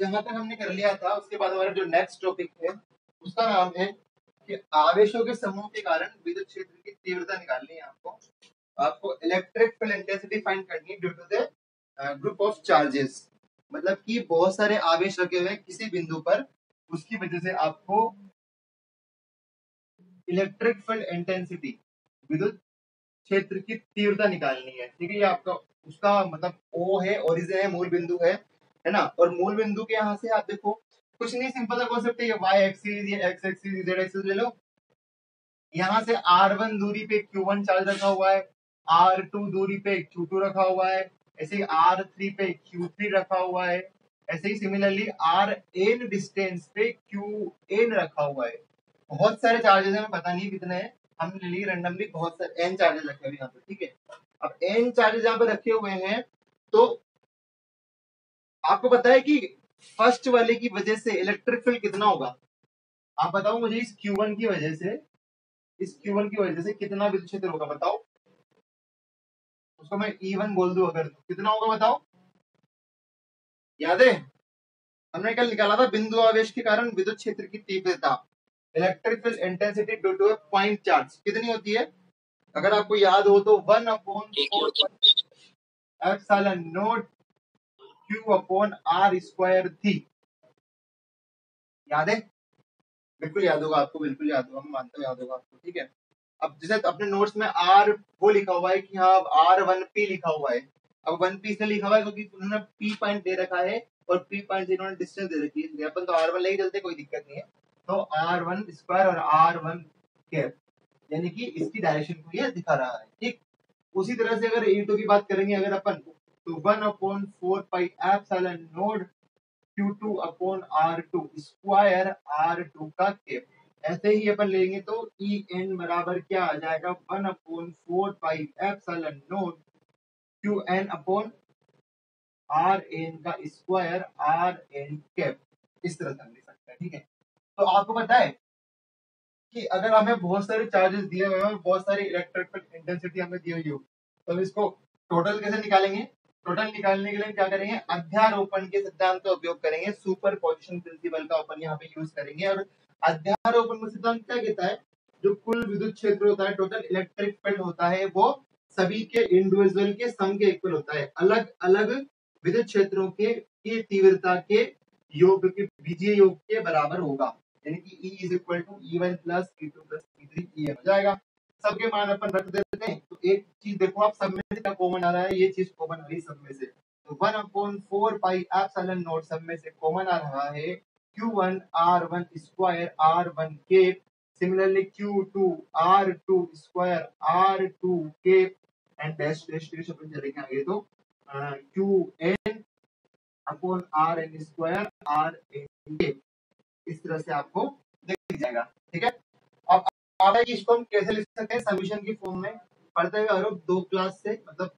जहां तक हमने कर लिया था उसके बाद हमारा जो नेक्स्ट टॉपिक है उसका नाम है कि आवेशों के समूह के कारण विद्युत क्षेत्र की तीव्रता निकालनी है। आपको इलेक्ट्रिक फील्ड इंटेंसिटी फाइंड करनी है due to the group of charges. मतलब कि बहुत सारे आवेश रखे हुए हैं किसी बिंदु पर, उसकी वजह से आपको इलेक्ट्रिक फील्ड इंटेंसिटी विद्युत क्षेत्र की तीव्रता निकालनी है। ठीक है, ये आपका उसका मतलब ओ है, ओरिजिन है, मूल बिंदु है ना। और मूल बिंदु के यहाँ से आप देखो कुछ नहीं, सिंपल सा कॉन्सेप्ट है, वाई एक्सिस या एक्स एक्सिस जेड एक्सिस ले लो। यहाँ से R1 दूरी पे Q1 चार्ज रखा हुआ है, R2 दूरी पे Q2 रखा हुआ है, ऐसे ही R3 पे Q3 रखा हुआ है, ऐसे ही सिमिलरली Rn डिस्टेंस पे Qn रखा हुआ है। बहुत सारे चार्जेस हैं, पता नहीं कितने हैं, हमने ले लिए रैंडमली, बहुत सारे n चार्जेस रखे हुए यहाँ पे। ठीक है, अब n चार्जेस यहाँ पे रखे हुए हैं तो आपको पता है कि फर्स्ट वाले की वजह से इलेक्ट्रिक फील्ड कितना होगा। आप बताओ मुझे, इस Q1 की वजह से, इस Q1 की वजह से कितना विद्युत क्षेत्र होगा बताओ। उसको मैं E1 बोल दूं अगर, तो कितना होगा बताओ, याद है? हमने कल निकाला था बिंदु आवेश के कारण विद्युत क्षेत्र की तीव्रता, electric field intensity due two point charge कितनी होती है। अगर आपको याद हो तो 1/4 एप्सिलॉन नॉट Q/R² थी। याद है? बिल्कुल याद होगा आपको, बिल्कुल याद होगा, मैं मानता हूँ याद होगा आपको। ठीक है, अब जैसे अपने नोट्स में R वो लिखा हुआ है कि हाँ R1P लिखा हुआ है। अब 1P इसलिए लिखा हुआ है क्योंकि उन्होंने P पॉइंट दे रखा है और P पॉइंट से इन्होंने डिस्टेंस दे रखी है, अपन तो R1 लेके चलते, कोई दिक्कत नहीं है। तो R1² और R1 यानी कि इसकी डायरेक्शन को ये दिखा रहा है। ठीक, उसी तरह से अगर E2 की बात करेंगे अगर अपन, तो 1/4 epsilon not Q2/R2 square R2 का केप। ऐसे ही अपन लेंगे तो En बराबर क्या आ जाएगा, 1/4 एप्सिलॉन नॉट Qn/Rn का स्क्वायर Rn कैप। इस तरह से हम लिख सकते हैं। ठीक है, तो आपको पता है कि अगर हमें बहुत सारे चार्जेस दिए हुए हैं, बहुत सारी इलेक्ट्रिक इंटेंसिटी हमें दी हुई हो, तो हम इसको टोटल कैसे निकालेंगे। टोटल निकालने के लिए क्या करेंगे, अध्यारोपण के सिद्धांत का उपयोग करेंगे, सुपर पोजिशन प्रिंसिपल का अपन यहाँ पे यूज करेंगे। और अध्यारोपण का सिद्धांत क्या कहता है, जो कुल विद्युत क्षेत्र होता है, टोटल इलेक्ट्रिक फील्ड होता है, वो सभी के इंडिविजुअल के सम के इक्वल होता है। अलग अलग विद्युत क्षेत्रों के तीव्रता के योग के बीजीय योग के बराबर होगा, यानी कि E is equal to E1 plus E2 plus E3 EN हो जाएगा। सबके मान अपन रख देते हैं। तो एक चीज देखो आप, सब में से क्या कॉमन आ रहा है, ये चीज कॉमन आ रही है सब में से। तो 1/4 एप्सिलॉन नॉट सब में से कॉमन आ रहा है Q1 R1 स्क्वायर R1 के, similarly Q2 R2 square R2 के, एंड डैश डैश डैश अपन चलेंगे आगे तो Qn upon Rn square Rn के। इस तरह से आपको दिख जाएगा। ठीक है, अब आप है कि इसको हम कैसे लिख सकते हैं, समीशन की फॉर्म में पढ़ते हुए आ रहे हो 2 क्लास से, मतलब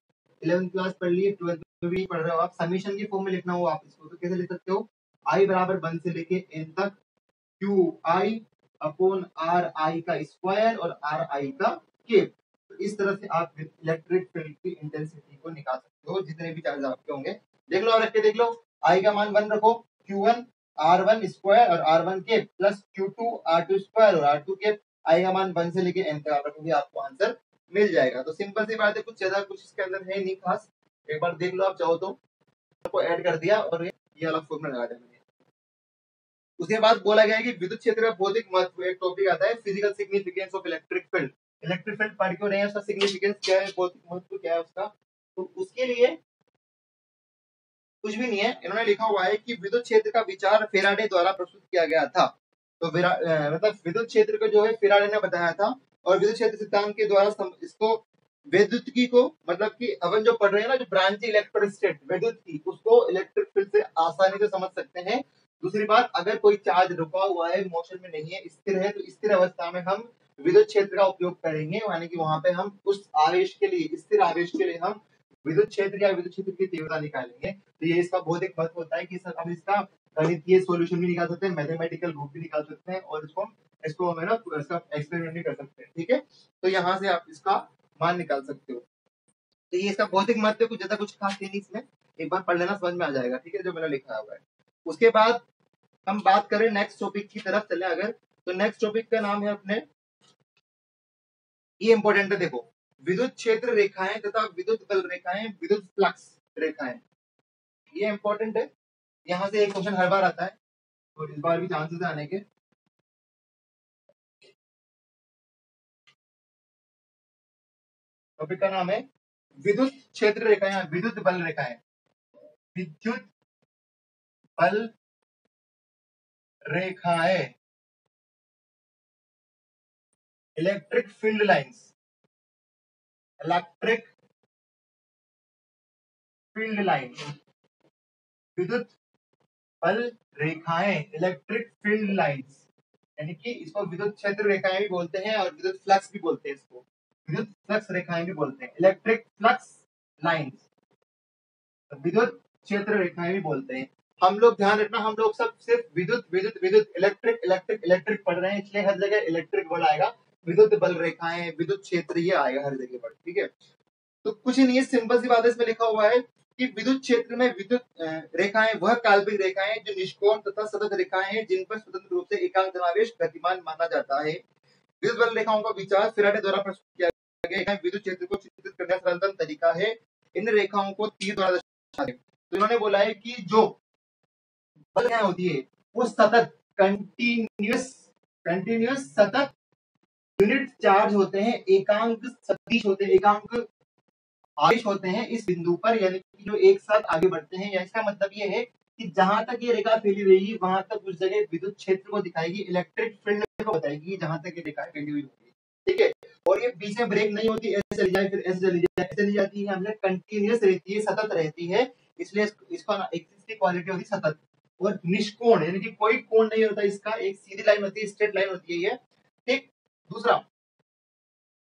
11th क्लास पढ़ लिए, 12th में भी पढ़ रहे हो आप, समीशन की फॉर्म में लिखना हो आप इसको, तो कैसे लिख सकते हो, I बराबर 1 से लेके n तक Qi अपॉन Ri का स्क्वायर और Ri का केप। तो इस तरह से आप इलेक्ट्रिक फील्ड की इंटेंसिटी को निकाल सकते हो, जितने भी चार्ज आपके होंगे। देख लो, रख के देख लो, I का मान 1 रखो, Q1 R1 स्क्वायर और R1 के प्लस Q2 R2 स्क्वायर और R2 के, I का मान 1 से लेके n तक आप रखोगे, आपको आंसर मिल जाएगा। तो सिंपल सी बात है, कुछ ज्यादा कुछ इसके अंदर है नहीं खास। एक बार देख लो आप चाहो तो, आपको ऐड कर दिया और ये वाला फॉर्मूला लगा दिया। उसके बाद बोला गया है कि विद्युत क्षेत्र का भौतिक महत्व, एक टॉपिक आता है physical significance of electric field. Electric field पढ़ क्यों रहे हैं, उसका सिग्निफिकेंस क्या है, भौतिक महत्व क्या है उसका, तो उसके लिए कुछ भी नहीं है, इन्होंने लिखा हुआ है कि विद्युत क्षेत्र का विचार फेराडे द्वारा प्रस्तुत किया गया था। तो मतलब विद्युत क्षेत्र को जो है फेराडे ने बताया था, और विद्युत क्षेत्र सिद्धांत के द्वारा इसको विद्युत को, मतलब कि अपन जो पढ़ रहे हैं ना, जो ब्रांच इलेक्ट्रोस्टेट विद्युत की, उसको इलेक्ट्रिक फील्ड से आसानी से समझ सकते हैं। दूसरी बात, अगर कोई चार्ज रुका हुआ है, मोशन में नहीं है, स्थिर है, तो स्थिर अवस्था में हम विद्युत क्षेत्र का उपयोग करेंगे, यानी कि वहां पे हम उस आवेश के लिए, स्थिर आवेश के लिए हम विद्युत क्षेत्र या विद्युत क्षेत्र की तीव्रता निकालेंगे। तो ये इसका बहुत एक महत्व होता है कि सर हम इसका गणितीय सॉल्यूशन भी निकाल सकते हैं, मैथमेटिकल रूप भी निकाल सकते हैं, और इसको हमें ना इसका एक्सपेरिमेंट भी कर सकते हैं। ठीक है, तो यहाँ से आप इसका मान निकाल सकते हो। तो ये इसका भौतिक महत्व, कुछ ज्यादा कुछ खास नहीं इसमें, एक बार पढ़ लेना समझ में आ जाएगा। ठीक है, जो मैंने लिखा हुआ है। उसके बाद हम बात करें नेक्स्ट टॉपिक की तरफ चले अगर, तो नेक्स्ट टॉपिक का नाम है अपने, ये इंपॉर्टेंट है, देखो विद्युत क्षेत्र रेखाएं तथा विद्युत बल रेखाएं, विद्युत फ्लक्स रेखाएं, ये इंपॉर्टेंट है। यहाँ से एक क्वेश्चन हर बार आता है और इस बार भी चांसेस है आने के। टॉपिक का नाम है विद्युत क्षेत्र रेखाएं, विद्युत बल रेखाएं, विद्युत बल रेखाएं, electric field lines, electric field line, विद्युत बल रेखाएं, इलेक्ट्रिक फील्ड लाइंस, यानी कि इसको विद्युत क्षेत्र रेखाएं भी बोलते हैं और विद्युत फ्लक्स भी बोलते हैं, इसको विद्युत फ्लक्स रेखाएं भी बोलते हैं, इलेक्ट्रिक फ्लक्स लाइंस, विद्युत क्षेत्र रेखाएं भी बोलते हैं। हम लोग ध्यान रखना, हम लोग सब सिर्फ विद्युत विद्युत विद्युत इलेक्ट्रिक इलेक्ट्रिक इलेक्ट्रिक पढ़ रहे हैं, इसलिए हर जगह इलेक्ट्रिक वर्ड आएगा, विद्युत बल रेखाएं, विद्युत क्षेत्र, ये आएगा हर जगह पर, ठीक है। तो कुछ नहीं है, सिंपल सी बात है, इसमें लिखा हुआ है कि विद्युत क्षेत्र में विद्युत रेखाएं वह काल्पनिक रेखाएं जो निष्कोण तथा सतत रेखाएं हैं जिन पर स्वतंत्र रूप से एकांक धनावेश गतिमान माना जाता है। विद्युत बल रेखाओं का विचार फैराडे द्वारा प्रस्तुत किया गया है, विद्युत क्षेत्र को चित्रित करने का सरलतम तरीका है इन रेखाओं को तीर द्वारा दर्शाना। तो इन्होंने बोला है कि जो बल रेखाएं होती है वो सतत कंटिन्यूअस कंटिन्यूअस सतत यूनिट चार्ज होते हैं, एकांक सदिश होते हैं, एकांक आवेश होते हैं इस बिंदु पर, यानी कि जो एक साथ आगे बढ़ते हैं। या इसका मतलब ये है कि जहां तक ये रेखा फैली रहेगी वहां तक उस जगह विद्युत क्षेत्र को दिखाएगी, इलेक्ट्रिक फील्ड को बताएगी जहां तक ये रेखा फैली हुई होगी, ठीक है। और ये बीच में ब्रेक नहीं होती, ऐसे चली जाए फिर ऐसे चली जाए, ऐसे चली जाती है, हमने कंटिन्यूअस रहती है, सतत रहती है, इसलिए इसको एक की क्वालिटी होती है सतत। और निष्कोण यानी कि कोई कोण नहीं होता इसका, एक सीधी लाइन होती है, स्ट्रेट लाइन होती है ये, ठीक। दूसरा,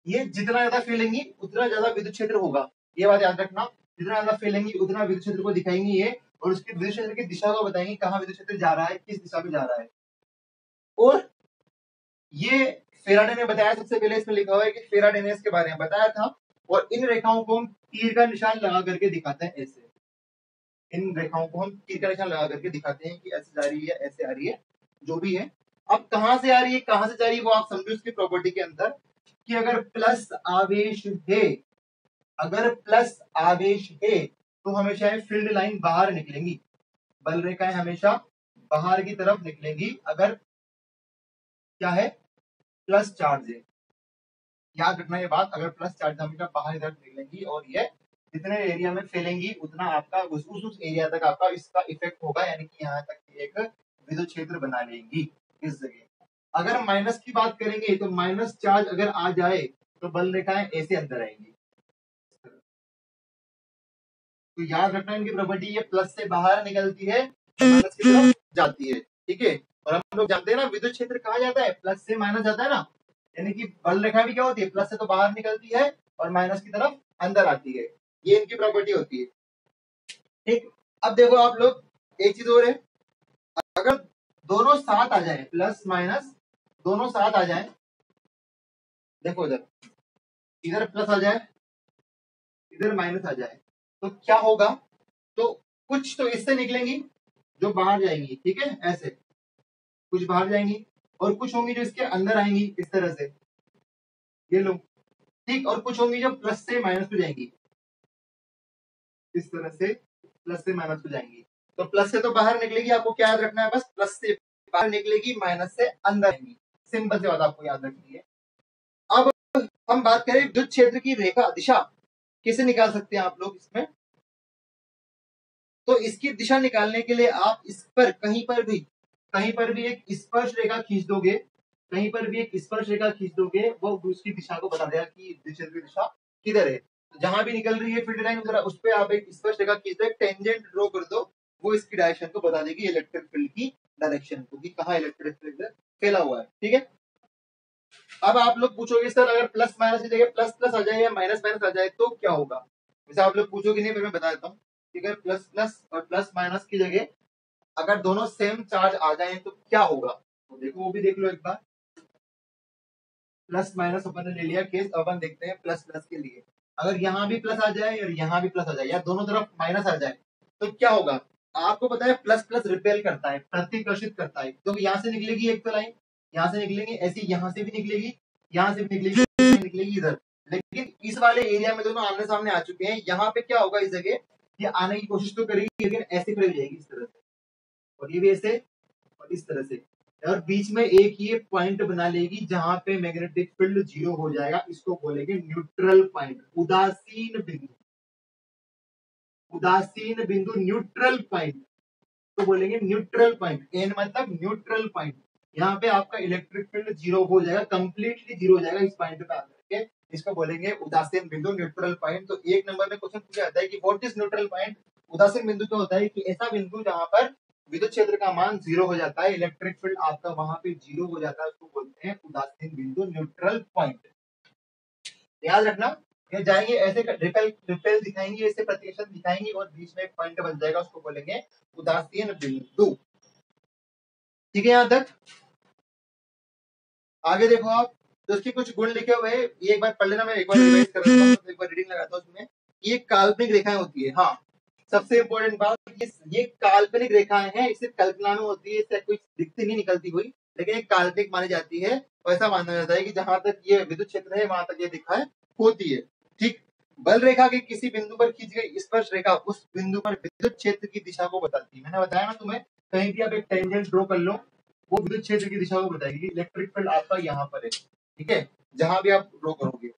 ये जितना ज्यादा फैलेंगी उतना ज्यादा विद्युत क्षेत्र होगा, ये बात याद रखना, जितना ज्यादा फैलेंगी उतना विद्युत क्षेत्र को दिखाएंगी ये, और उसके विद्युत क्षेत्र की दिशा को बताएंगी, कहाँ विद्युत क्षेत्र जा रहा है, किस दिशा में जा रहा है। और ये फेराडे ने बताया, सबसे पहले इसमें लिखा हुआ है कि फेराडे ने इसके बारे में बताया था, और इन रेखाओं को हम तीर का निशान लगा करके दिखाते हैं, ऐसे इन रेखाओं को हम तीर का निशान लगा करके दिखाते हैं कि ऐसे जा रही है, ऐसे आ रही है, जो भी है। अब कहां से आ रही है, कहां से जा रही है, वो आप समझो उसकी प्रॉपर्टी के अंदर, कि अगर प्लस आवेश है, अगर प्लस आवेश है तो हमेशा फील्ड लाइन बाहर निकलेंगी, बल रेखाएं हमेशा बाहर की तरफ निकलेंगी, अगर क्या है प्लस चार्ज है, याद रखना ये बात, अगर प्लस चार्ज हमेशा बाहर की तरफ निकलेंगी, और ये जितने एरिया में फैलेंगी उतना आपका उस एरिया तक आपका इसका इफेक्ट होगा, यानी कि यहाँ तक एक विद्युत क्षेत्र बना लेंगी इस जगह। अगर माइनस की बात करेंगे तो माइनस चार्ज अगर आ जाए तो बल रेखाएं ऐसे अंदर आएंगी, तो याद रखना इनकी प्रॉपर्टी, ये प्लस से बाहर निकलती है, माइनस की तरफ जाती है, ठीक है। और हम लोग जानते हैं ना विद्युत क्षेत्र कहाँ जाता है, प्लस से माइनस जाता है ना, यानी कि बल रेखा भी क्या होती है, प्लस से तो बाहर निकलती है और माइनस की तरफ अंदर आती है, ये इनकी प्रॉपर्टी होती है, ठीक। अब देखो आप लोग, एक चीज और है, अगर दोनों साथ आ जाए, प्लस माइनस दोनों साथ आ जाए, देखो इधर, इधर प्लस आ जाए, इधर माइनस आ जाए, तो क्या होगा, तो कुछ तो इससे निकलेंगी जो बाहर जाएंगी, ठीक है, ऐसे कुछ बाहर जाएंगी, और कुछ होंगी जो इसके अंदर आएंगी इस तरह से, ये लो, ठीक। और कुछ होंगी जो प्लस से माइनस को जाएंगी, इस तरह से प्लस से माइनस को जाएंगी। तो प्लस से तो बाहर निकलेगी, आपको क्या याद रखना है, बस प्लस से बाहर निकलेगी, माइनस से अंदर आएंगी, सिंपल सी बात आपको याद रखनी है। अब हम बात करें विद्युत क्षेत्र की रेखा दिशा कैसे निकाल सकते हैं आप लोग इसमें, तो इसकी दिशा निकालने के लिए आप इस पर कहीं पर भी एक स्पर्श रेखा खींच दोगे, कहीं पर भी एक स्पर्श रेखा खींच दोगे, वो उसकी दिशा को बता देगा कि क्षेत्र की दिशा किधर है। तो जहां भी निकल रही है फील्ड लाइन उधर उस पर आप एक स्पर्श रेखा खींच दो, एक टेंजेंट ड्रॉ कर दो, वो इसकी डायरेक्शन को बता देगी, इलेक्ट्रिक फील्ड की डायरेक्शन को, कि कहाँ इलेक्ट्रिक फील्ड फैला हुआ है, ठीक है। अब आप लोग पूछोगे सर अगर प्लस माइनस की जगह प्लस प्लस आ जाए या माइनस माइनस आ जाए तो क्या होगा, वैसे आप लोग पूछोगे नहीं, फिर मैं बता देता हूँ कि अगर प्लस प्लस और प्लस माइनस की जगह अगर दोनों सेम चार्ज आ जाए तो क्या होगा, तो देखो वो भी देख लो एक बार। प्लस माइनस अपन ने ले लिया केस, अपन देखते हैं प्लस प्लस के लिए, अगर यहाँ भी प्लस आ जाए और यहाँ भी प्लस आ जाए या दोनों तरफ माइनस आ जाए तो क्या होगा, आपको पता है प्लस प्लस रिपेल करता है, प्रतिकर्षित करता है। तो यहाँ से निकलेगी एक तो लाइन, यहाँ से निकलेंगे ऐसी, यहाँ से भी निकलेगी, यहाँ से भी निकलेगी, निकलेगी इधर। लेकिन इस वाले एरिया में दोनों आमने सामने आ चुके हैं। यहाँ पे क्या होगा, इस जगह ये आने की कोशिश तो करेगी लेकिन ऐसे खड़ी जाएगी इस तरह से, और ये भी ऐसे और इस तरह से, और बीच में एक ये पॉइंट बना लेगी जहां पे मैग्नेटिक फील्ड जीरो हो जाएगा। इसको बोलेंगे न्यूट्रल पॉइंट, उदासीन बिंदु। उदासीन बिंदु न्यूट्रल पॉइंट तो बोलेंगे न्यूट्रल पॉइंट। एन मतलब न्यूट्रल पॉइंट। यहाँ पे आपका इलेक्ट्रिक फील्ड जीरो हो जाएगा, कंप्लीटली जीरो हो जाएगा इस पॉइंट पे आकर के। इसको बोलेंगे उदासीन बिंदु, न्यूट्रल पॉइंट। तो एक नंबर में क्वेश्चन पूछा जाता है कि व्हाट इज न्यूट्रल पॉइंट। उदासीन बिंदु क्या होता है कि ऐसा बिंदु जहां पर विद्युत क्षेत्र का मान जीरो हो जाता है, इलेक्ट्रिक फील्ड आपका वहां पे जीरो हो जाता है, उसको बोलते हैं उदासीन बिंदु, न्यूट्रल पॉइंट। याद रखना, ये जाएंगे ऐसे रिपेल रिपेल दिखाएंगे, ऐसे प्रतिकर्षण दिखाएंगे और बीच में एक पॉइंट बन जाएगा, उसको बोलेंगे उदासीन बिंदु। ठीक है यहाँ तक। आगे देखो आप, तो उसके कुछ गुण लिखे हुए हैं, ये एक बार पढ़ लेना, मैं एक बार रिवाइज कर लेता हूं, एक बार रीडिंग लगाता हूं उसमें। ये काल्पनिक रेखाएं होती है। हाँ, सबसे इंपॉर्टेंट बात, ये काल्पनिक रेखाएं हैं, इसे कल्पना में होती है, इससे कोई दिखती नहीं निकलती हुई, लेकिन ये काल्पनिक मानी जाती है। और ऐसा माना जाता है कि जहां तक ये विद्युत क्षेत्र है वहां तक ये दिखाई होती है। ठीक, बल रेखा के किसी बिंदु पर खींची गई स्पर्श रेखा उस बिंदु पर विद्युत क्षेत्र की दिशा को बताती है। मैंने बताया ना तुम्हें, कहीं भी आप एक टेंजेंट ड्रॉ कर लो, वो विद्युत क्षेत्र की दिशा को बताएगी। इलेक्ट्रिक फील्ड आपका यहाँ पर है, ठीक है, जहां भी आप ड्रॉ करोगे।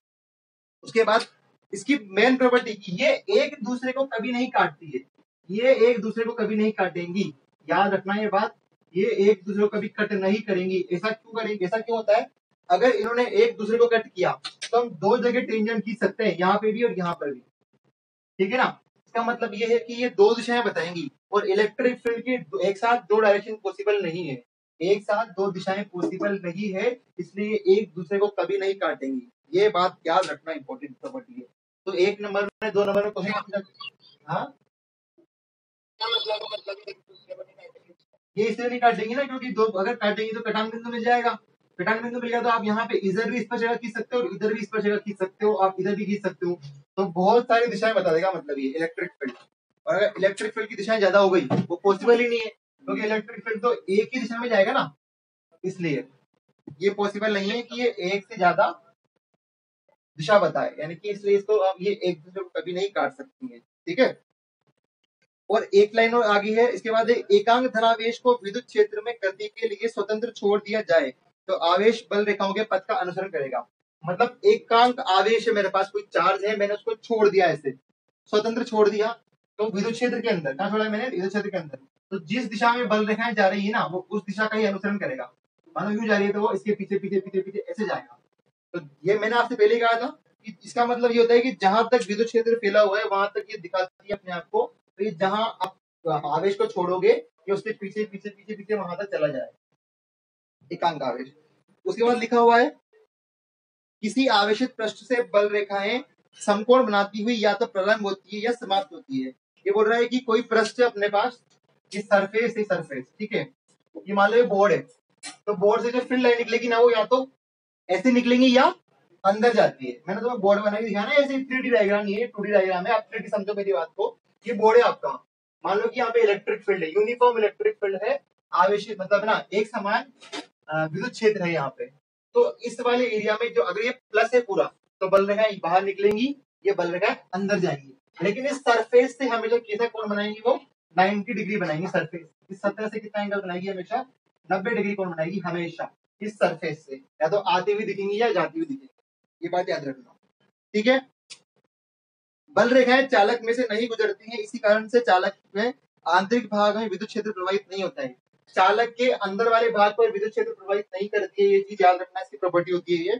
उसके बाद इसकी मेन प्रॉपर्टी की ये एक दूसरे को कभी नहीं काटती है, ये एक दूसरे को कभी नहीं काटेंगी। याद रखना ये बात, ये एक दूसरे को कभी कट नहीं करेंगी। ऐसा क्यों करेंगे, ऐसा क्यों होता है, अगर इन्होंने एक दूसरे को कट किया तो हम दो जगह टेंजेंट खींच सकते हैं, यहाँ पे भी और यहाँ पर भी। ठीक है ना, इसका मतलब ये है कि ये दो दिशाएं बताएंगी, और इलेक्ट्रिक फील्ड के एक साथ दो डायरेक्शन पॉसिबल नहीं है, एक साथ दो दिशाएं पॉसिबल नहीं है, इसलिए एक दूसरे को कभी नहीं काटेंगी। ये बात याद रखना, इंपॉर्टेंट प्रॉपर्टी है। तो एक नंबर में, दो नंबर में क्वेश्चन, हाँ ये इसलिए नहीं काटेंगे ना, क्योंकि दो अगर काटेंगे तो कटान बिंदु मिल जाएगा। कटान बिंदु मिल गया तो आप यहाँ पे इधर भी स्पर्श रेखा खींच सकते हो और इधर भी स्पर्श रेखा खींच सकते हो, आप इधर भी खींच सकते हो। तो बहुत सारी दिशाएं बता देगा, मतलब ये इलेक्ट्रिक फील्ड। और अगर इलेक्ट्रिक फील्ड की दिशाएं ज्यादा हो गई वो पॉसिबल ही नहीं है, क्योंकि इलेक्ट्रिक फील्ड तो एक ही दिशा में जाएगा ना, इसलिए ये पॉसिबल नहीं है कि ये एक से ज्यादा दिशा बताए, यानी कि इसलिए इसको आप ये एक दूसरे को कभी नहीं काट सकती है। ठीक है, और एक लाइन और आगे है, इसके बाद एकांक धनावेश को विद्युत क्षेत्र में गति के लिए स्वतंत्र छोड़ दिया जाए तो आवेश बल रेखाओं के पथ का अनुसरण करेगा। मतलब एकांक आवेश है, मेरे पास कोई चार्ज है, मैंने उसको छोड़ दिया, ऐसे स्वतंत्र छोड़ दिया, तो विद्युत क्षेत्र के अंदर कहाँ छोड़ा मैंने, विद्युत क्षेत्र के अंदर, तो जिस दिशा में बल रेखाएं जा रही है ना, वो उस दिशा का ही अनुसरण करेगा। मानो यूं जा रही है तो वो इसके पीछे पीछे पीछे पीछे ऐसे जाएगा। तो ये मैंने आपसे पहले कहा था कि इसका मतलब ये होता है कि जहां तक विद्युत क्षेत्र फैला हुआ है वहां तक ये दिखाती है अपने आप को। तो ये जहां आप आवेश को छोड़ोगे ये उसके पीछे पीछे पीछे पीछे वहां तक चला जाएगा, एकांक आवेश। उसके बाद लिखा हुआ है किसी आवेशित पृष्ठ से बल रेखाएं समकोण बनाती हुई या तो प्रारंभ होती है या समाप्त होती है। ये बोल रहा है कि कोई पृष्ठ अपने पास, ये सरफेस है, सरफेस, ठीक है, ये मान लो ये बोर्ड है, तो बोर्ड से जो फील्ड लाइन निकलेगी ना वो या तो ऐसे निकलेंगी या अंदर जाती है। मैंने तुम्हें बोर्ड बना के दिखाया ना, ऐसे 3D डायग्राम, ये 2D डायग्राम है, आप 3D समझो मेरी बात को। ये बोर्ड है आपका, मान लो कि यहाँ पे इलेक्ट्रिक फील्ड है, यूनिफॉर्म इलेक्ट्रिक फील्ड है, आवेशित मतलब ना एक समान विद्युत क्षेत्र है यहाँ पे। तो इस वाले एरिया में जो अगर ये प्लस है पूरा, तो बल रेखाएं बाहर निकलेंगी, ये बल रेखाएं अंदर जाएंगी। लेकिन इस सरफेस से हमेशा कैसा कोण बनाएंगी, वो 90 डिग्री बनाएंगी सरफेस। इस सतह से कितना एंगल बनाएगी, हमेशा 90 डिग्री कोण बनाएगी हमेशा इस सरफेस से, या तो आती हुई दिखेंगी या जाती हुई दिखेंगी। ये बात याद रखना, ठीक है। बल रेखाएं चालक में से नहीं गुजरती हैं, इसी कारण से चालक में आंतरिक भाग में विद्युत क्षेत्र प्रवाहित नहीं होता है। चालक के अंदर वाले भाग पर विद्युत क्षेत्र प्रवाहित नहीं करती है, ये चीज याद रखना, इसकी प्रॉपर्टी होती है ये।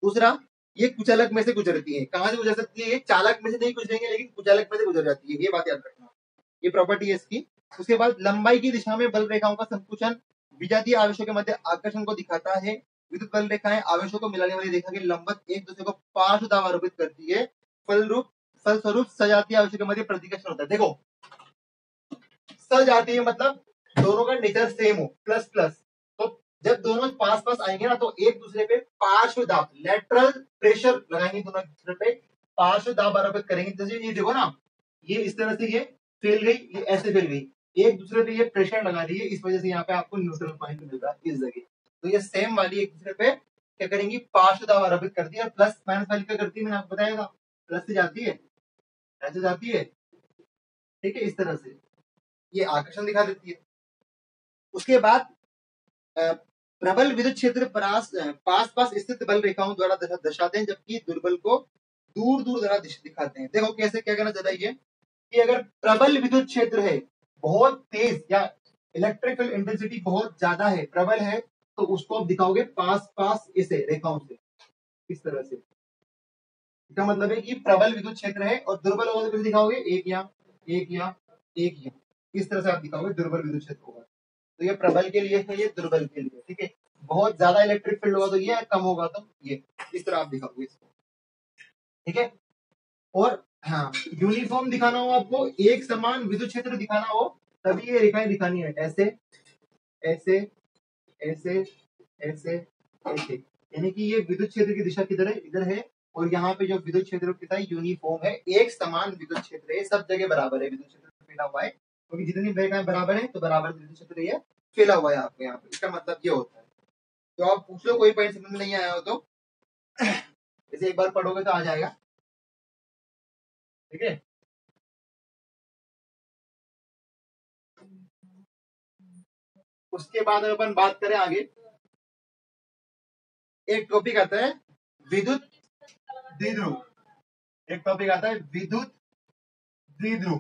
दूसरा, ये कुचालक में से गुजरती है। कहां से गुजर सकती है, ये चालक में से नहीं गुजरेंगे लेकिन कुचालक में से गुजर जाती है, ये बात याद रखना, ये प्रॉपर्टी है इसकी। उसके बाद लंबाई की दिशा में बल रेखाओं का संकुचन विजातीय आवेशों के मध्य आकर्षण को दिखाता है। विद्युत बल रेखाएं आवेशों को मिलाने वाली रेखा के लंबवत एक दूसरे को पार्श्व दाब आरोपित करती है, फलस्वरूप सजातीय आवेशों के मध्य प्रतिकर्षण होता है। देखो, सजातीय मतलब दोनों का नेचर सेम हो, प्लस प्लस, तो जब दोनों पास पास आएंगे ना तो एक दूसरे पे पार्श्व दाब, लेटरल प्रेशर लगाएंगे, दोनों दूसरे पे पार्श्व दाब आरोपित करेंगे। जैसे ये देखो ना, ये इस तरह से ये फैल गई, ये ऐसे फैल गई, एक दूसरे पे ये प्रेशर लगा रही है, इस वजह से यहाँ पे आपको न्यूट्रल पॉइंट मिलता है इस जगह। तो ये सेम वाली एक दूसरे पे क्या करेंगी, पार्श्व दाव आरोपित करती है। प्लस माइनस वाली क्या करती है, मैंने आपको बताया था, प्लस से जाती है, ऐसे जाती है, ठीक है, इस तरह से ये आकर्षण दिखा देती है। उसके बाद प्रबल विद्युत क्षेत्र पास पास स्थित बल रेखाओं द्वारा दर्शाते हैं, जबकि दुर्बल को दूर दूर द्वारा दिखाते हैं। देखो कैसे, क्या कहना चाहता है ये, कि अगर प्रबल विद्युत क्षेत्र है, बहुत तेज या इलेक्ट्रिकल इंटेंसिटी बहुत ज्यादा है, प्रबल है, तो उसको आप दिखाओगे पास पास ऐसे रेखाओं से, इस तरह से। इसका मतलब है कि प्रबल विद्युत क्षेत्र है और दुर्बल होगा तो कैसे दिखाओगे, एक या एक या एक या, इस तरह से आप दिखाओगे दुर्बल विद्युत क्षेत्र होगा। तो ये प्रबल के लिए है, ये दुर्बल के लिए, ठीक है। बहुत ज्यादा इलेक्ट्रिक फील्ड होगा तो ये, कम होगा तो ये, इस तरह आप दिखाओगे इसको, ठीक है। और हाँ, यूनिफॉर्म दिखाना हो आपको, एक समान विद्युत क्षेत्र दिखाना हो, तभी ये रेखाएं दिखानी है, ऐसे ऐसे ऐसे ऐसे ऐसे, यानी कि ये विद्युत क्षेत्र की दिशा किधर है, इधर है, और यहाँ पे जो विद्युत क्षेत्र कितना यूनिफॉर्म है, एक समान विद्युत क्षेत्र है, सब जगह बराबर है विद्युत क्षेत्र फैला हुआ है, क्योंकि जितनी रेखाएं बराबर है तो बराबर विद्युत क्षेत्र ये फैला हुआ है आपको यहाँ पे। इसका मतलब ये होता है। तो आप पूछ लो, कोई पॉइंट समझ में नहीं आया हो तो इसे एक बार पढ़ोगे तो आ जाएगा, ठीक है। उसके बाद अपन बात करें आगे, एक टॉपिक आता है विद्युत द्विध्रुव, एक टॉपिक आता है विद्युत द्विध्रुव,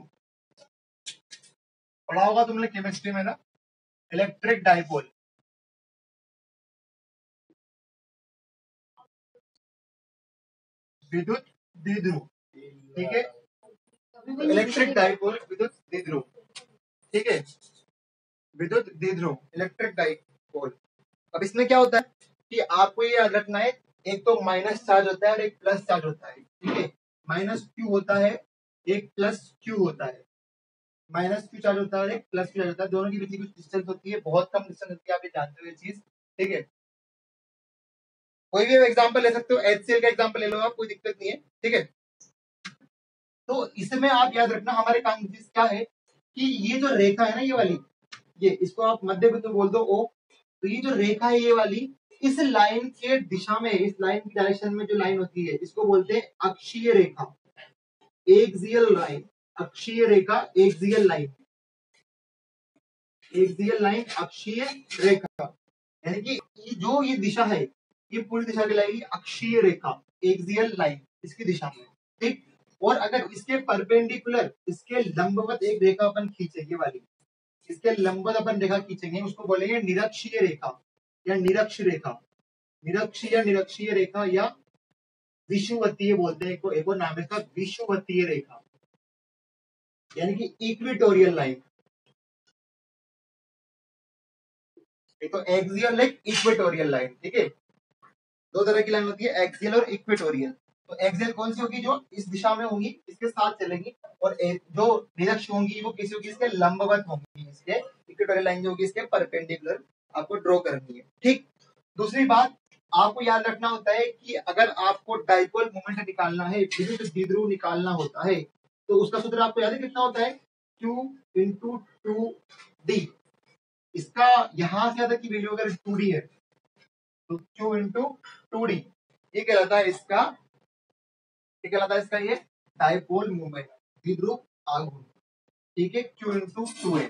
पढ़ा होगा तुमने केमिस्ट्री में ना, इलेक्ट्रिक डाइपोल। विद्युत द्विध्रुव, ठीक है, इलेक्ट्रिक डाइपोल, विद्युत द्विध्रुव, ठीक है, विद्युत द्विध्रुव, इलेक्ट्रिक डाइपोल। अब इसमें क्या होता है कि आपको ये याद रखना है, एक तो माइनस चार्ज होता है और एक प्लस चार्ज होता है, ठीक है, माइनस क्यू होता है, एक प्लस क्यू होता है, माइनस क्यू चार्ज होता है और एक प्लस क्यू चार्ज होता है, दोनों के बीच की कुछ डिस्टेंस होती है, बहुत कम डिस्टेंस होती है, आप ये जानते हो ये चीज, ठीक है। कोई भी एग्जांपल ले सकते हो, HCl का एग्जांपल ले लो आप, कोई दिक्कत नहीं है, ठीक है। तो इसमें आप याद रखना, हमारे काम की चीज क्या है कि ये जो रेखा है ना, ये वाली, ये इसको आप मध्य बिंदु बोल दो O, तो ये जो रेखा है ये वाली, इस लाइन के दिशा में, इस लाइन की डायरेक्शन में जो लाइन होती है, इसको बोलते हैं अक्षीय रेखा, एक्सियल लाइन, अक्षीय रेखा, एक्सियल लाइन, एक्सियल लाइन, अक्षीय रेखा, यानी कि ये दिशा है, ये पूरी दिशा कहलाएगी अक्षीय रेखा, एक्सियल लाइन, इसकी दिशा में, ठीक। और अगर इसके परपेंडिकुलर, इसके लंबवत एक रेखा अपन खींचे, ये वाली, इसके लंबवत अपन रेखा खींचेंगे, उसको बोलेंगे निरक्षीय रेखा या निरक्ष रेखा, निरक्षीय या निरक्षीय रेखा या विषुवतीय बोलते हैं, एक और नाम है इसका विषुवतीय रेखा, यानी कि इक्वेटोरियल लाइन। एक तो एक्सियल, एक इक्वेटोरियल लाइन, ठीक है, दो तरह की लाइन होती है, एक्सियल और इक्वेटोरियल। तो एक्सियल कौन सी होगी, जो इस दिशा में होंगी, इसके साथ चलेंगी, और जो निरक्ष होंगी वो किसी होगी, इसके लंबवत होंगी, इसके इक्वेटोरियल लाइन जो होगी इसके परपेंडिकुलर आपको ड्रॉ करनी है, ठीक। दूसरी बात आपको याद रखना होता है कि अगर आपको डाइपोल मोमेंट निकालना है, विद्युत द्विध्रुव निकालना होता है, तो उसका सूत्र आपको याद है कितना होता है, Q इंटू 2D। इसका यहां से याद है कि वैल्यू अगर 2D है तो Q इंटू 2D, ये कहलाता है इसका, ये कहलाता है इसका ये डाइपोल मूवमेंट, द्विध्रुव आघूर्ण, ठीक है, Q into 2A,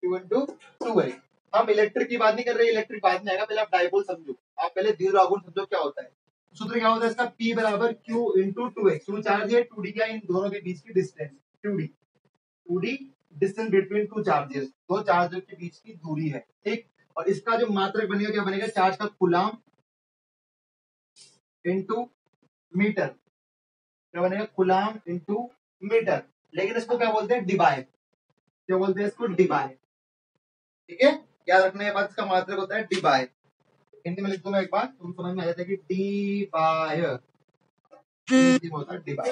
Q into 2A। हम इलेक्ट्रिक की बात नहीं कर रहे, इलेक्ट्रिक बाद में आएगा, पहले आप डाइपोल समझो, आप पहले द्विध्रुव आघूर्ण समझो क्या होता है। सूत्र क्या होता है इसका, P बराबर Q into 2A, Q charge है, 2D क्या, इन दोनों के बीच की distance, 2D distance between two charges, दो चार्ज के बीच की दूरी है, ठीक। और इसका जो मात्रक बनेगा, क्या बनेगा, चार्ज का कूलाम इंटू मीटर, क्या बनेगा, कूलाम इंटू मीटर, लेकिन इसको क्या बोलते हैं, डिबाय, क्या बोलते हैं इसको, डिबाय, ठीक है। याद रखने के बाद इसका मात्रक होता है डिबाय, हिंदी में लिख दूं मैं एक बार, तुम समझ में आ जाता है कि डिबाय होता है, डिबाय।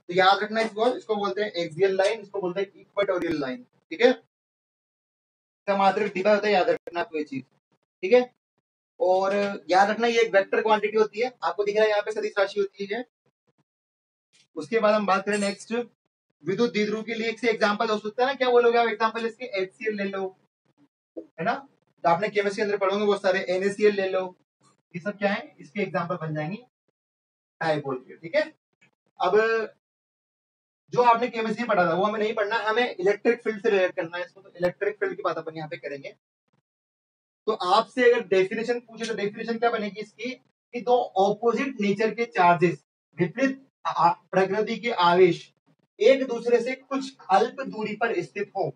तो याद रखना इसको बोलते हैं एक्सियल लाइन, इसको बोलते हैं इक्वेटोरियल लाइन, ठीक है। इसका मात्रक डिबाय होता है, याद रखना आपको ये चीज, ठीक है। और याद रखना ये एक वेक्टर क्वांटिटी होती है, आपको दिख रहा है यहाँ पे सदिश राशि होती है। उसके बाद हम बात करें नेक्स्ट विद्युत द्विध्रुव के लिए एक से एग्जांपल हो सकता है ना, क्या बोलोगे आप एग्जांपल इसके? HCl ले लो, है ना, तो आपने केमिस्ट्री के अंदर पढ़ोगे बहुत सारे, NaCl ले लो, ये सब क्या है इसके एग्जांपल बन जाएंगे डाइपोल के, ठीक है। अब जो आपने केमिस्ट्री पढ़ा था वो हमें नहीं पढ़ना, हमें इलेक्ट्रिक फील्ड से रिलेट करना है इसको, तो इलेक्ट्रिक फील्ड की बात अपन यहाँ पे करेंगे। तो आपसे अगर डेफिनेशन पूछे तो डेफिनेशन क्या बनेगी इसकी, कि दो ऑपोजिट नेचर के चार्जेस, विपरीत प्रकृति के आवेश एक दूसरे से कुछ अल्प दूरी पर स्थित हो,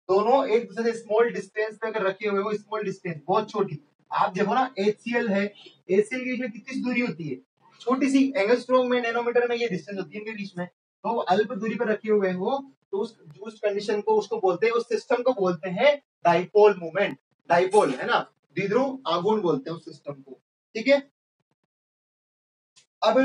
दोनों एक दूसरे से स्मॉल डिस्टेंस पे अगर रखे हुए हो, स्मॉल डिस्टेंस बहुत छोटी, आप देखो ना HCl है, HCl के बीच में कितनी दूरी होती है, छोटी सी, एंगस्ट्रॉम में नैनोमीटर में ये डिस्टेंस होती है इनके बीच में, तो अल्प दूरी पर रखे हुए हो तो उस कंडीशन को उसको बोलते हैं, उस सिस्टम को बोलते हैं डाइपोल मूवमेंट, डाइपोल है ना, द्विध्रुव आघूर्ण बोलते हैं उस सिस्टम को, ठीक है। अब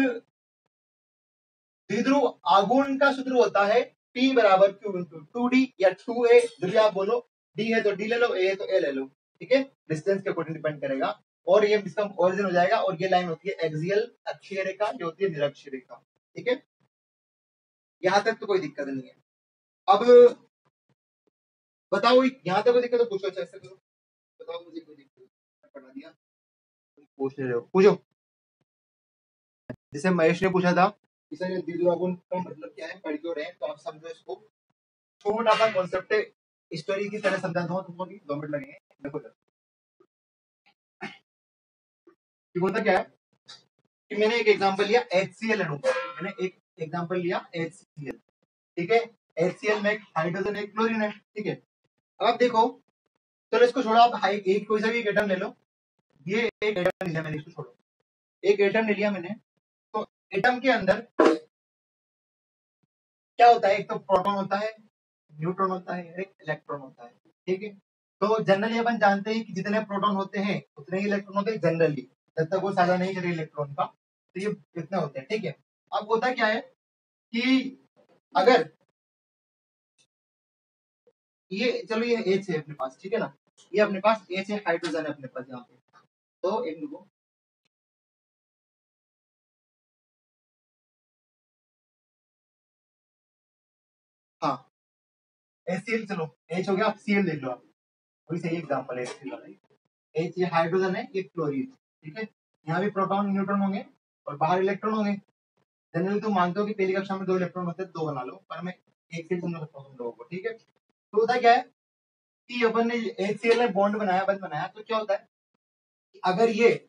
द्विध्रुव आघूर्ण का सूत्र होता है P बराबर Q इंटू 2D या 2A, जो भी आप बोलो, D है तो D ले लो, A है तो A ले लो, ठीक है, डिस्टेंस के अकॉर्डिंग डिपेंड करेगा। और ये इसका ओरिजिन हो जाएगा, और ये लाइन होती है एक्सियल अक्षीय रेखा, जो होती है निरक्षीय रेखा, ठीक है, यहां तक तो कोई दिक्कत नहीं है। अब बताओ यहां तक कोई दिक्कत तो पूछो, ऐसे करो, बताओ मुझे कोई दिक्कत, पढ़ा दिया, पूछ रहे हो पूछो। जैसे महेश ने पूछा था कि सर द्विध्रुव आघूर्ण का मतलब क्या है, पढ़ क्यों रहे हैं, तो आप समझो इसको, छोटा सा कॉन्सेप्ट है, स्टोरी की तरह समझाता हूँ तुमको, भी 2 मिनट लगेंगे। देखो कि होता क्या है कि मैंने एक एग्जांपल लिया HCl लूंगा, मैंने एक एग्जांपल लिया HCl, ठीक है, HCl में एक हाइड्रोजन एक क्लोरीन है, ठीक है। अब देखो, चलो इसको छोड़ो, आप एक कोई सा भी एक एटम ले लो, ये एक एटम लिया मैंने, इसको छोड़ो, एक एटम ले लिया मैंने, तो एटम के अंदर क्या होता है, एक तो प्रोटॉन होता है, न्यूट्रॉन होता है, एक इलेक्ट्रॉन होता है, ठीक है। तो जनरली अपन जानते हैं कि जितने प्रोटॉन होते हैं उतने ही इलेक्ट्रॉन होते हैं जनरली, जब तक वो साझा नहीं करे इलेक्ट्रॉन का, तो ये इतने होते हैं, ठीक है। अब होता क्या है कि अगर ये, चलो ये H है अपने पास, ठीक है ना, ये अपने पास H है, हाइड्रोजन है अपने पास यहाँ पे, तो एक मिनट, हाँ HCl, चलो H हो गया, आप Cl देख लो, आप वही सही एग्जांपल है HCl वाला, H ये हाइड्रोजन है, ये क्लोरीन, ठीक है, यहाँ भी प्रोटॉन न्यूट्रॉन होंगे और बाहर इलेक्ट्रॉन होंगे। जनरली तुम मानते हो कि पहली कक्षा में 2 इलेक्ट्रॉन होते हैं, 2 बना लो, पर मैं एक से समझा सकता हूँ तुम लोगों को, ठीक है। तो होता क्या है कि अपन ने HCl में बॉन्ड बनाया, बंद बनाया, तो क्या होता है कि अगर ये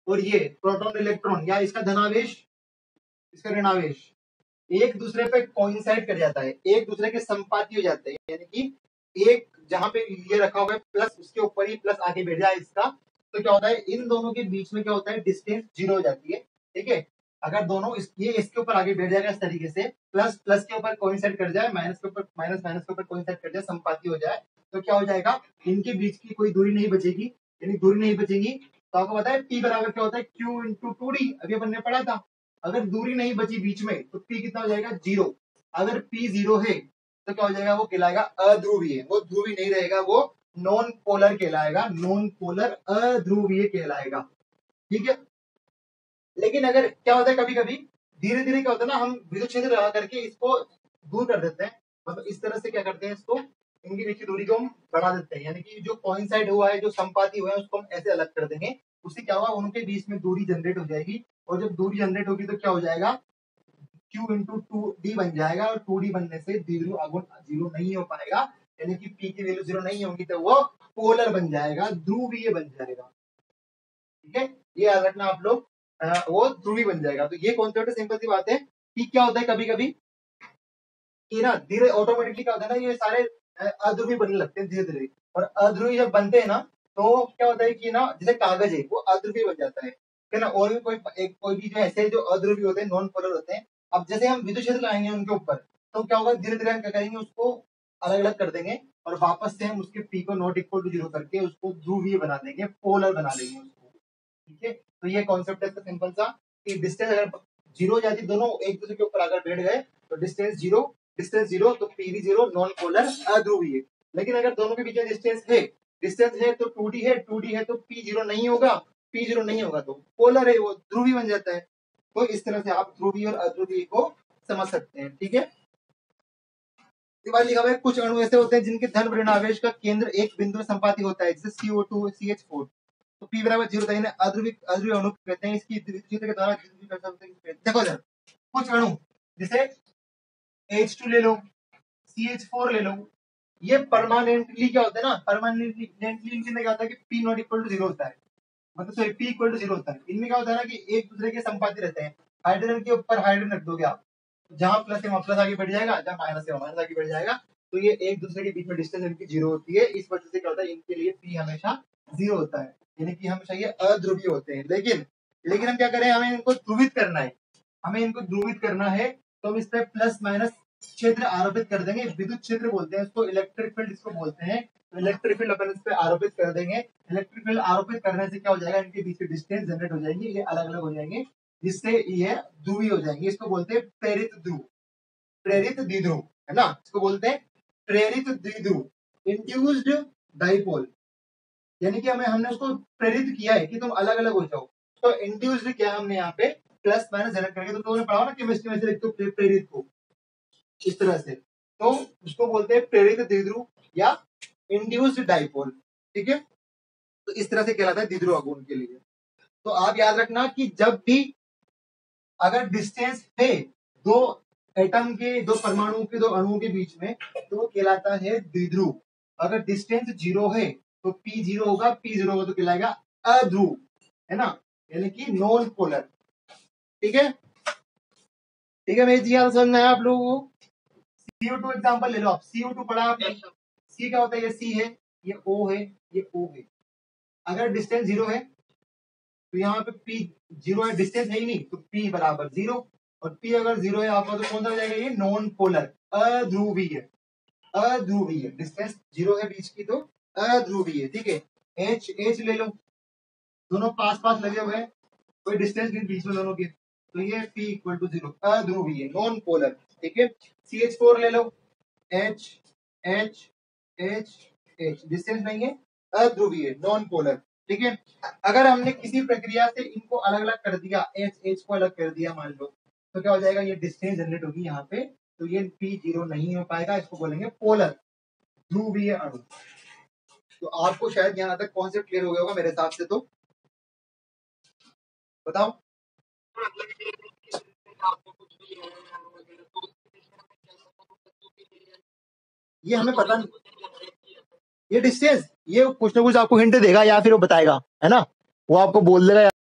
और ये प्रोटॉन इलेक्ट्रॉन या इसका धनावेश इसका ऋणावेश एक दूसरे पे कोइंसाइड कर जाता है, एक दूसरे के संपाती हो जाते हैं, यानी कि एक जहां पे ये रखा हुआ है प्लस उसके ऊपर ही प्लस आगे बैठ जाए इसका, तो क्या होता है इन दोनों के बीच में क्या होता है, डिस्टेंस 0 हो जाती है, ठीक है। अगर दोनों ये इसके ऊपर आगे बैठ जाएगा इस तरीके से, प्लस प्लस के ऊपर कोइंसाइड कर जाए, माइनस के ऊपर माइनस माइनस के ऊपर कोइंसाइड कर जाए, संपाती हो जाए, तो क्या हो जाएगा, इनके बीच की कोई दूरी नहीं बचेगी, यानी दूरी नहीं बचेगी, तो आपको पता है P बराबर क्या होता है, Q इंटू 2D, अभी अपन ने पढ़ा था। अगर दूरी नहीं बची बीच में तो P कितना हो जाएगा, 0। अगर P 0 है तो क्या हो जाएगा, वो कहलाएगा अध्रुवीय, वो ध्रुवीय नहीं रहेगा, वो नॉन पोलर कहलाएगा, नॉन पोलर अध्रुवीय कहलाएगा, ठीक है। लेकिन अगर क्या होता है कभी कभी धीरे धीरे क्या होता है ना, हम विद्युत क्षेत्र लगा करके इसको दूर कर देते हैं, मतलब इस तरह से क्या करते हैं, इसको इनके बीच की दूरी को हम बढ़ा देते हैं, यानी कि जो कोइंसाइड हुआ है, जो संपाती हुआ है, उसको हम ऐसे अलग कर देंगे, उससे क्या होगा, उनके बीच में दूरी जनरेट हो जाएगी, और जब दूरी जनरेट होगी तो क्या हो जाएगा, Q इंटू 2D बन जाएगा, और 2D बनने से द्विध्रुव आघूर्ण 0 नहीं हो पाएगा, यानी कि P की वैल्यू 0 नहीं होगी, तो वो पोलर बन जाएगा, ध्रुवीय बन जाएगा, ठीक है, ये याद रखना आप लोग, वो ध्रुवीय बन जाएगा। तो ये कॉन्सेप्ट सिंपल सी बात है कि क्या होता है कभी कभी कि ना धीरे ऑटोमेटिकली क्या होता है ना, ये सारे अध्रुवीय बनने लगते हैं धीरे धीरे, और अध्रुवीय जब बनते हैं ना, तो क्या होता है कि ना जैसे कागज है वो अध्रुवीय बन जाता है ना, और भी कोई भी जो ऐसे जो अध्रुवीय होते हैं, नॉन पोलर होते हैं, अब जैसे हम विद्युत क्षेत्र लगाएंगे उनके ऊपर, तो क्या होगा, धीरे धीरे हम क्या करेंगे, उसको अलग अलग कर देंगे, और वापस से हम उसके P को नॉट इक्वल टू 0 करके उसको ध्रुवीय बना देंगे, पोलर बना देंगे उसको, ठीक है। तो ये कॉन्सेप्ट है सिंपल सा, कि डिस्टेंस अगर 0 हो जाती, दोनों एक दूसरे के ऊपर अगर बैठ गए तो डिस्टेंस जीरो तो P भी 0, नॉन पोलर अध्रुवीय। लेकिन अगर दोनों के बीच में डिस्टेंस है तो 2D है तो P 0 नहीं होगा, P 0 नहीं होगा तो पोलर है, वो ध्रुवीय बन जाता है। तो इस तरह से आप ध्रुवीय और अध्रुवीय को समझ सकते हैं। ठीक है, लिखा हुआ है कुछ अणु ऐसे होते हैं जिनके धन ऋण आवेश का केंद्र एक बिंदु में संपाती होता है, जैसे CO2 CH4। तो P बराबर 0 होता है, अध्रुवीय अणु कहते हैं। इसकी द्वितीय के द्वारा देखो इधर कुछ अणु जैसे H2 ले लो, CH4 ले लो, ये परमानेंटली क्या होता है ना, परमानेंटली इनके क्या होता है कि P नॉट इक्वल टू 0 होता है, मतलब सॉरी P इक्वल टू 0 होता है। इनमें क्या होता है ना कि एक दूसरे के संपाती रहते हैं। हाइड्रोजन के ऊपर हाइड्रोजन रख दोगे आप, जहां प्लस है वहां प्लस आगे बढ़ जाएगा, जहां माइनस है वहां माइनस आगे बढ़ जाएगा। तो ये एक दूसरे के बीच में डिस्टेंस इनकी 0 होती है, इस वजह से क्या होता है इनके लिए P हमेशा 0 होता है, यानी कि हमेशा ये अध्रुवीय होते हैं। लेकिन हम क्या करें, हमें इनको ध्रुवित करना है, हमें इनको ध्रुवित करना है, तो हम इस पे प्लस माइनस क्षेत्र आरोपित कर देंगे। विद्युत क्षेत्र बोलते हैं इसको, इलेक्ट्रिक फील्ड इसको बोलते हैं। तो इलेक्ट्रिक फील्ड अपन इस पे आरोपित कर देंगे। इलेक्ट्रिक फील्ड आरोपित करने से क्या हो जाएगा, इनके बीच में डिस्टेंस जनरेट हो जाएगी, ये अलग अलग हो जाएंगे, जिससे ये ध्रुवीय हो जाएंगे। इसको बोलते हैं प्रेरित ध्रुव, प्रेरित द्विध्रुव, है ना, इसको बोलते हैं प्रेरित द्विध्रुव, इंड्यूस्ड डाइपोल। यानी कि हमने उसको प्रेरित किया है कि तुम अलग अलग हो जाओ। तो इंड्यूस्ड क्या हमने यहाँ पे प्लस माइनस जनरेट करके, तो तुमने पढ़ा ना केमिस्ट्री में से लिखते हो प्रेरित को इस तरह से, तो उसको बोलते हैं प्रेरित द्विध्रुव या इंड्यूस्ड डाइपोल। ठीक है, तो इस तरह से कहलाता है द्विध्रुव आघूर्ण के लिए। तो आप याद रखना कि जब भी अगर डिस्टेंस है दो एटम के, दो परमाणु के, दो अणुओं के बीच में, तो वो कहलाता है द्विध्रुव। अगर डिस्टेंस 0 है तो P 0 होगा, P 0 होगा तो कहलाएगा अध्रुव, है ना, यानी कि नॉन पोलर। ठीक है, ठीक है, मेरी जी समझ में आया आप लोगों को। CO2 एग्जांपल ले लो आप, CO2 पढ़ा आपने, C क्या होता है, ये C है, ये O है, ये O है। अगर डिस्टेंस 0 है तो यहाँ पे P 0 है, डिस्टेंस है ही नहीं, तो P बराबर 0, और P अगर 0 है आपका तो कौन सा हो जाएगा, ये नॉन पोलर, अध्रुवीय, अध्रुवीय, डिस्टेंस 0 है बीच की तो अध्रुवीय। ठीक है, H ले लो, दोनों पास पास लगे हुए हैं, कोई डिस्टेंस नहीं बीच में दोनों के, तो ये P इक्वल टू 0, अध्रुवीय, नॉन पोलर। ठीक है, CH4 ले लो, H H H H, distance नहीं है, अध्रुवीय, नॉन पोलर। ठीक है, अगर हमने किसी प्रक्रिया से इनको अलग अलग कर दिया, H को अलग कर दिया मान लो, तो क्या हो जाएगा, ये डिस्टेंस जनरेट होगी यहाँ पे, तो ये P 0 नहीं हो पाएगा, इसको बोलेंगे पोलर, ध्रुवीय अणु। तो आपको शायद यहाँ तक कॉन्सेप्ट क्लियर हो गया होगा मेरे हिसाब से, तो बताओ। ये हमें पता नहीं, ये डिस्टेंस ये कुछ ना कुछ आपको हिंट देगा या फिर वो बताएगा, है ना, वो आपको बोल देगा।